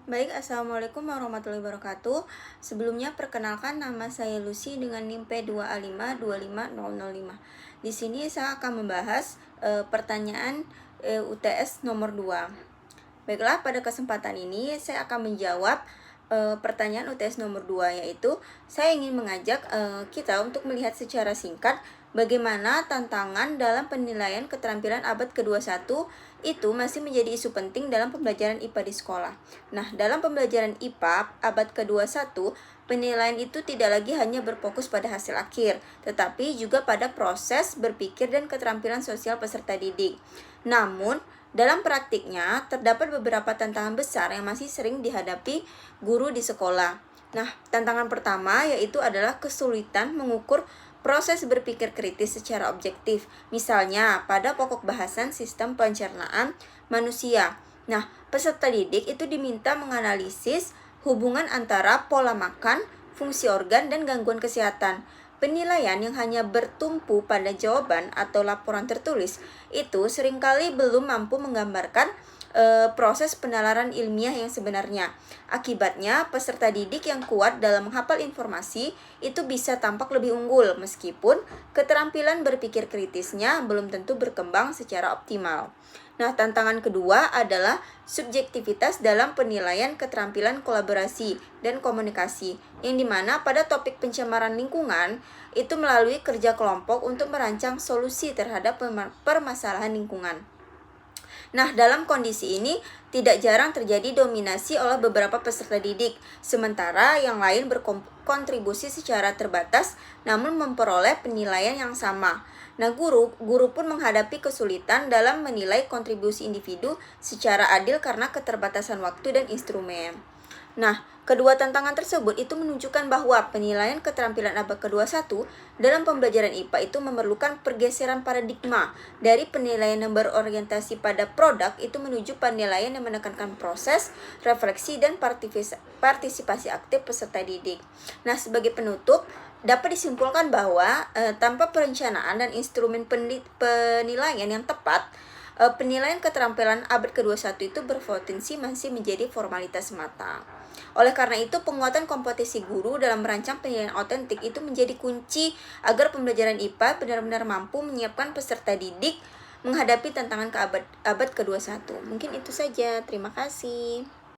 Baik, Assalamualaikum warahmatullahi wabarakatuh. Sebelumnya perkenalkan, nama saya Lucy dengan NIM P25252005. Di sini saya akan membahas pertanyaan UTS nomor 2. Baiklah, pada kesempatan ini saya akan menjawab pertanyaan UTS nomor 2, yaitu saya ingin mengajak kita untuk melihat secara singkat bagaimana tantangan dalam penilaian keterampilan abad ke-21 itu masih menjadi isu penting dalam pembelajaran IPA di sekolah. Nah, dalam pembelajaran IPA abad ke-21, penilaian itu tidak lagi hanya berfokus pada hasil akhir, tetapi juga pada proses berpikir dan keterampilan sosial peserta didik. Namun, dalam praktiknya, terdapat beberapa tantangan besar yang masih sering dihadapi guru di sekolah. Nah, tantangan pertama yaitu adalah kesulitan mengukur proses berpikir kritis secara objektif, misalnya pada pokok bahasan sistem pencernaan manusia. Nah, peserta didik itu diminta menganalisis hubungan antara pola makan, fungsi organ, dan gangguan kesehatan. Penilaian yang hanya bertumpu pada jawaban atau laporan tertulis itu seringkali belum mampu menggambarkan proses penalaran ilmiah yang sebenarnya. Akibatnya, peserta didik yang kuat dalam menghafal informasi itu bisa tampak lebih unggul meskipun keterampilan berpikir kritisnya belum tentu berkembang secara optimal. Nah, tantangan kedua adalah subjektivitas dalam penilaian keterampilan kolaborasi dan komunikasi, yang dimana pada topik pencemaran lingkungan itu melalui kerja kelompok untuk merancang solusi terhadap permasalahan lingkungan. Nah, dalam kondisi ini tidak jarang terjadi dominasi oleh beberapa peserta didik, sementara yang lain berkontribusi secara terbatas namun memperoleh penilaian yang sama. Nah, guru pun menghadapi kesulitan dalam menilai kontribusi individu secara adil karena keterbatasan waktu dan instrumen. Nah, kedua tantangan tersebut itu menunjukkan bahwa penilaian keterampilan abad ke-21 dalam pembelajaran IPA itu memerlukan pergeseran paradigma dari penilaian yang berorientasi pada produk itu menuju penilaian yang menekankan proses, refleksi, dan partisipasi aktif peserta didik. Nah, sebagai penutup, dapat disimpulkan bahwa tanpa perencanaan dan instrumen penilaian yang tepat, penilaian keterampilan abad ke-21 itu berpotensi masih menjadi formalitas semata. Oleh karena itu, penguatan kompetisi guru dalam merancang penilaian otentik itu menjadi kunci agar pembelajaran IPA benar-benar mampu menyiapkan peserta didik menghadapi tantangan abad ke-21. Mungkin itu saja. Terima kasih.